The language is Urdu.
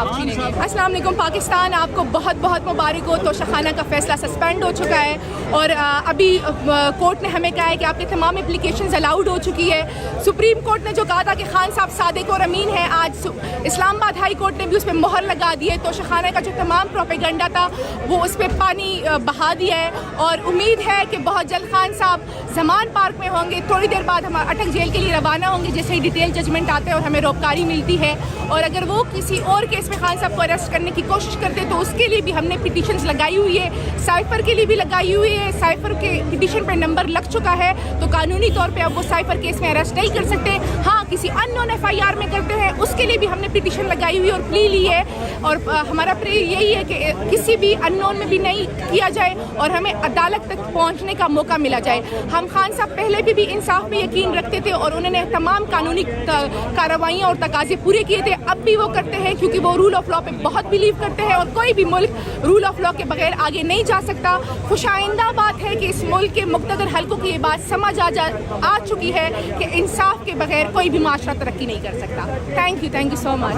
السلام علیکم پاکستان، آپ کو بہت بہت مبارک ہو۔ توشہ خانہ کا فیصلہ سسپینڈ ہو چکا ہے اور ابھی کورٹ نے ہمیں کہا ہے کہ آپ کے تمام اپلیکیشنز الاؤڈ ہو چکی ہے۔ سپریم کورٹ نے جو کہا تھا کہ خان صاحب صادق اور امین ہیں، آج اسلام آباد ہائی کورٹ نے بھی اس پہ مہر لگا دی ہے۔ توشہ خانہ کا جو تمام پروپیگنڈا تھا وہ اس پہ پانی بہا دیا ہے اور امید ہے کہ بہت جلد خان صاحب زمان پارک میں ہوں گے۔ تھوڑی دیر بعد ہم اٹک جیل کے لیے روانہ ہوں گے، جیسے ہی ڈیٹیل ججمنٹ آتے ہیں اور ہمیں روکاری ملتی ہے۔ اور اگر وہ کسی اور کیس میں خان صاحب کو اریسٹ کرنے کی کوشش کرتے تو اس کے لیے بھی ہم نے پٹیشنز لگائی ہوئی ہے، سائفر کے لیے بھی لگائی ہوئی ہے۔ سائفر کے پٹیشن پہ نمبر لگ چکا ہے تو قانونی طور پہ اب وہ سائفر کیس میں اریسٹ نہیں کر سکتے۔ ہاں، کسی ان نون ایف آئی آر میں کرتے ہیں، اس کے لیے بھی ہم نے پٹیشن لگائی ہوئی اور پلی لی ہے۔ اور ہمارا پریئر یہی ہے کہ کسی بھی ان نون میں بھی نہیں کیا جائے اور ہمیں عدالت تک پہنچنے کا موقع ملا جائے۔ ہم خان صاحب پہلے بھی انصاف پہ یقین رکھتے تھے اور انہوں نے تمام قانونی کارروائیاں اور تقاضے پورے کیے تھے، اب بھی وہ کرتے ہیں کیونکہ وہ رول آف لا پہ بہت بلیو کرتے ہیں اور کوئی بھی ملک رول آف لا کے بغیر آگے نہیں جا سکتا۔ خوش آئندہ بات ہے کہ اس ملک کے مقتدر حلقوں کی یہ بات سمجھ آ چکی ہے کہ انصاف کے بغیر کوئی بھی معاشرہ ترقی نہیں کر سکتا۔ Thank you so much.